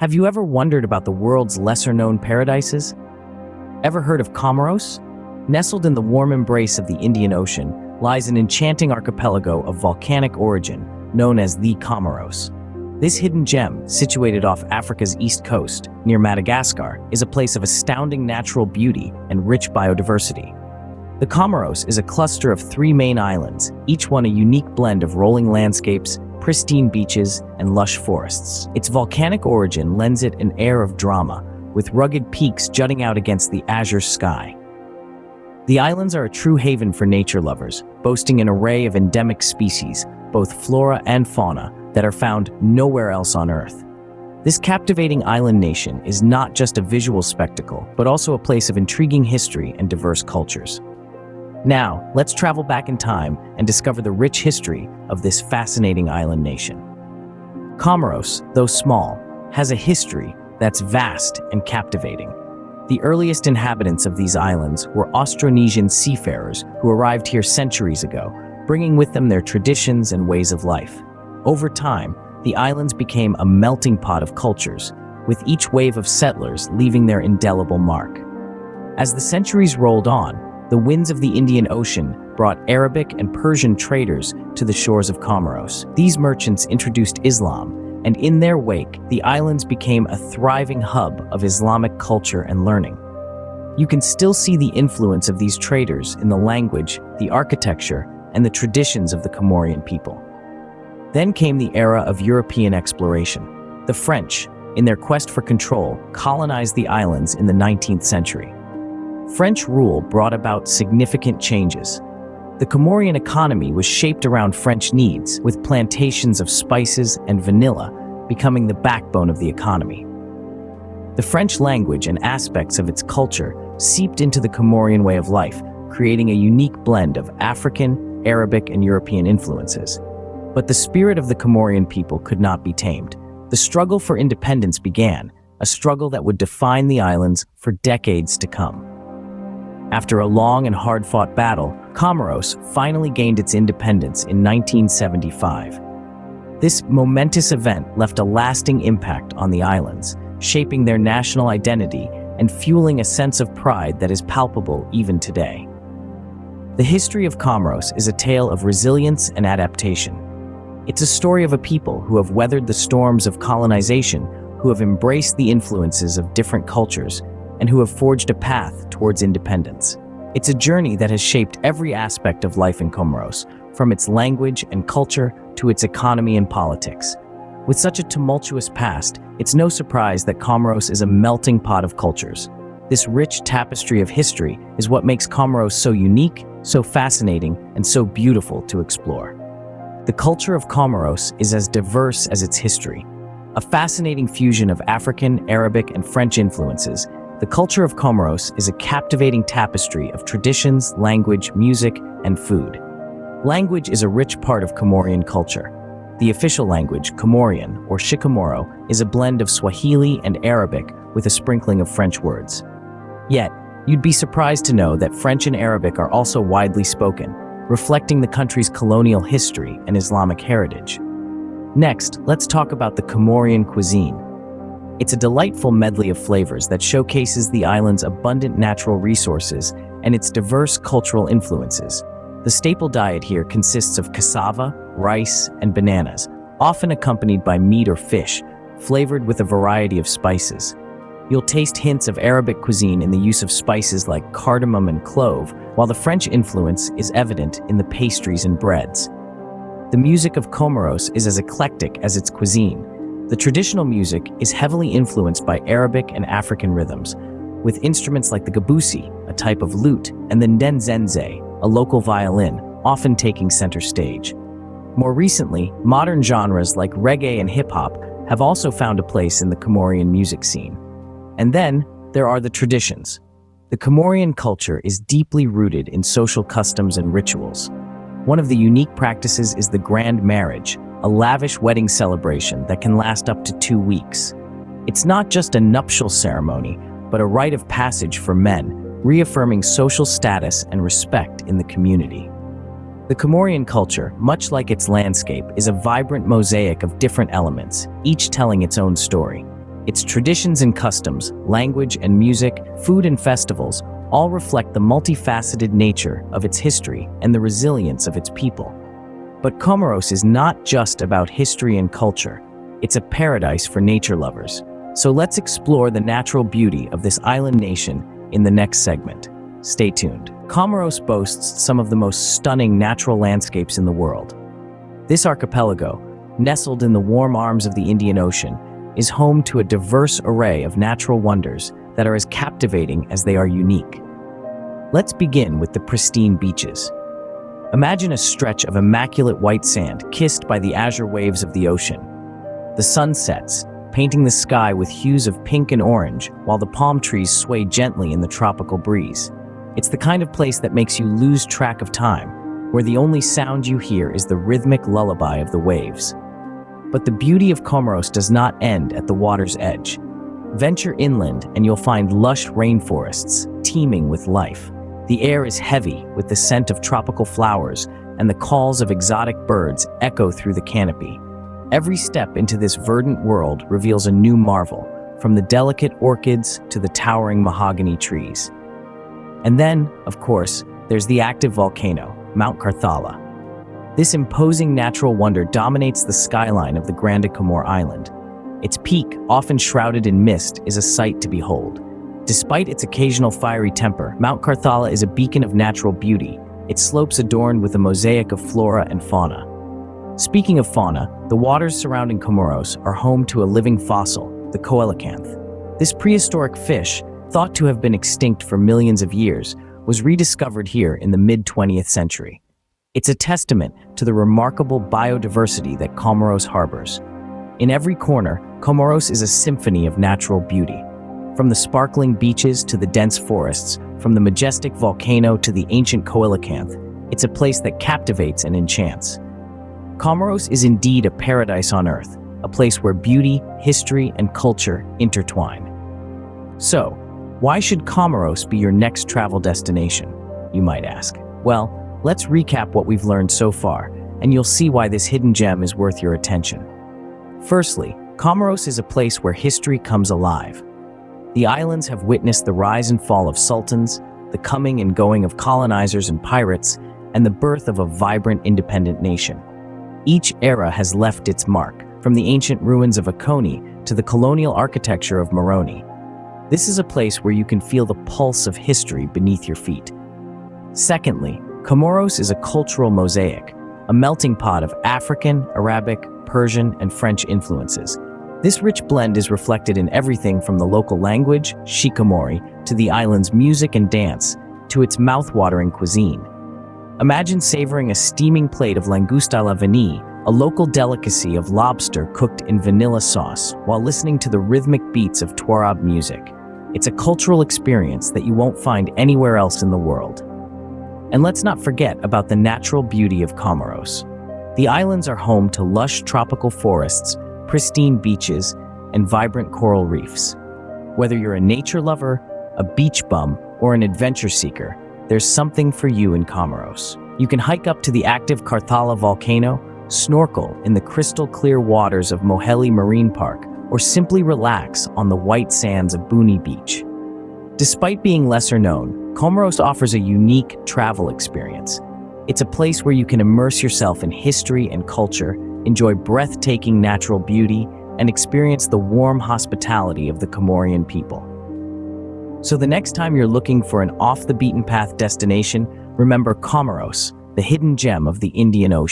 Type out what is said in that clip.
Have you ever wondered about the world's lesser-known paradises? Ever heard of Comoros? Nestled in the warm embrace of the Indian Ocean lies an enchanting archipelago of volcanic origin known as the Comoros. This hidden gem, situated off Africa's east coast, near Madagascar, is a place of astounding natural beauty and rich biodiversity. The Comoros is a cluster of 3 main islands, each one a unique blend of rolling landscapes, pristine beaches, and lush forests. Its volcanic origin lends it an air of drama, with rugged peaks jutting out against the azure sky. The islands are a true haven for nature lovers, boasting an array of endemic species, both flora and fauna, that are found nowhere else on Earth. This captivating island nation is not just a visual spectacle, but also a place of intriguing history and diverse cultures. Now, let's travel back in time and discover the rich history of this fascinating island nation. Comoros, though small, has a history that's vast and captivating. The earliest inhabitants of these islands were Austronesian seafarers who arrived here centuries ago, bringing with them their traditions and ways of life. Over time, the islands became a melting pot of cultures, with each wave of settlers leaving their indelible mark. As the centuries rolled on, the winds of the Indian Ocean brought Arabic and Persian traders to the shores of Comoros. These merchants introduced Islam, and in their wake, the islands became a thriving hub of Islamic culture and learning. You can still see the influence of these traders in the language, the architecture, and the traditions of the Comorian people. Then came the era of European exploration. The French, in their quest for control, colonized the islands in the 19th century. French rule brought about significant changes. The Comorian economy was shaped around French needs, with plantations of spices and vanilla becoming the backbone of the economy. The French language and aspects of its culture seeped into the Comorian way of life, creating a unique blend of African, Arabic, and European influences. But the spirit of the Comorian people could not be tamed. The struggle for independence began, a struggle that would define the islands for decades to come. After a long and hard-fought battle, Comoros finally gained its independence in 1975. This momentous event left a lasting impact on the islands, shaping their national identity and fueling a sense of pride that is palpable even today. The history of Comoros is a tale of resilience and adaptation. It's a story of a people who have weathered the storms of colonization, who have embraced the influences of different cultures, and who have forged a path towards independence. It's a journey that has shaped every aspect of life in Comoros, from its language and culture to its economy and politics. With such a tumultuous past, it's no surprise that Comoros is a melting pot of cultures. This rich tapestry of history is what makes Comoros so unique, so fascinating, and so beautiful to explore. The culture of Comoros is as diverse as its history. A fascinating fusion of African, Arabic, and French influences, the culture of Comoros is a captivating tapestry of traditions, language, music, and food. Language is a rich part of Comorian culture. The official language, Comorian, or Shikamoro, is a blend of Swahili and Arabic with a sprinkling of French words. Yet, you'd be surprised to know that French and Arabic are also widely spoken, reflecting the country's colonial history and Islamic heritage. Next, let's talk about the Comorian cuisine. It's a delightful medley of flavors that showcases the island's abundant natural resources and its diverse cultural influences. The staple diet here consists of cassava, rice, and bananas, often accompanied by meat or fish, flavored with a variety of spices. You'll taste hints of Arabic cuisine in the use of spices like cardamom and clove, while the French influence is evident in the pastries and breads. The music of Comoros is as eclectic as its cuisine. The traditional music is heavily influenced by Arabic and African rhythms, with instruments like the gabusi, a type of lute, and the ndenzenze, a local violin, often taking center stage. More recently, modern genres like reggae and hip-hop have also found a place in the Comorian music scene. And then, there are the traditions. The Comorian culture is deeply rooted in social customs and rituals. One of the unique practices is the grand marriage, a lavish wedding celebration that can last up to 2 weeks. It's not just a nuptial ceremony, but a rite of passage for men, reaffirming social status and respect in the community. The Comorian culture, much like its landscape, is a vibrant mosaic of different elements, each telling its own story. Its traditions and customs, language and music, food and festivals all reflect the multifaceted nature of its history and the resilience of its people. But Comoros is not just about history and culture. It's a paradise for nature lovers. So let's explore the natural beauty of this island nation in the next segment. Stay tuned. Comoros boasts some of the most stunning natural landscapes in the world. This archipelago, nestled in the warm arms of the Indian Ocean, is home to a diverse array of natural wonders that are as captivating as they are unique. Let's begin with the pristine beaches. Imagine a stretch of immaculate white sand kissed by the azure waves of the ocean. The sun sets, painting the sky with hues of pink and orange, while the palm trees sway gently in the tropical breeze. It's the kind of place that makes you lose track of time, where the only sound you hear is the rhythmic lullaby of the waves. But the beauty of Comoros does not end at the water's edge. Venture inland and you'll find lush rainforests teeming with life. The air is heavy with the scent of tropical flowers, and the calls of exotic birds echo through the canopy. Every step into this verdant world reveals a new marvel, from the delicate orchids to the towering mahogany trees. And then, of course, there's the active volcano, Mount Carthala. This imposing natural wonder dominates the skyline of the Grande Comore Island. Its peak, often shrouded in mist, is a sight to behold. Despite its occasional fiery temper, Mount Carthala is a beacon of natural beauty, its slopes adorned with a mosaic of flora and fauna. Speaking of fauna, the waters surrounding Comoros are home to a living fossil, the coelacanth. This prehistoric fish, thought to have been extinct for millions of years, was rediscovered here in the mid-20th century. It's a testament to the remarkable biodiversity that Comoros harbors. In every corner, Comoros is a symphony of natural beauty. From the sparkling beaches to the dense forests, from the majestic volcano to the ancient coelacanth, it's a place that captivates and enchants. Comoros is indeed a paradise on earth, a place where beauty, history, and culture intertwine. So, why should Comoros be your next travel destination, you might ask? Well, let's recap what we've learned so far, and you'll see why this hidden gem is worth your attention. Firstly, Comoros is a place where history comes alive. The islands have witnessed the rise and fall of sultans, the coming and going of colonizers and pirates, and the birth of a vibrant independent nation. Each era has left its mark, from the ancient ruins of Akoni to the colonial architecture of Moroni. This is a place where you can feel the pulse of history beneath your feet. Secondly, Comoros is a cultural mosaic, a melting pot of African, Arabic, Persian, and French influences. This rich blend is reflected in everything from the local language, shikamori, to the island's music and dance, to its mouth-watering cuisine. Imagine savoring a steaming plate of langoustes à la vanille, a local delicacy of lobster cooked in vanilla sauce, while listening to the rhythmic beats of Tuareg music. It's a cultural experience that you won't find anywhere else in the world. And let's not forget about the natural beauty of Comoros. The islands are home to lush tropical forests, pristine beaches, and vibrant coral reefs. Whether you're a nature lover, a beach bum, or an adventure seeker, there's something for you in Comoros. You can hike up to the active Carthala volcano, snorkel in the crystal-clear waters of Moheli Marine Park, or simply relax on the white sands of Buni Beach. Despite being lesser known, Comoros offers a unique travel experience. It's a place where you can immerse yourself in history and culture, enjoy breathtaking natural beauty, and experience the warm hospitality of the Comorian people. So the next time you're looking for an off-the-beaten-path destination, remember Comoros, the hidden gem of the Indian Ocean.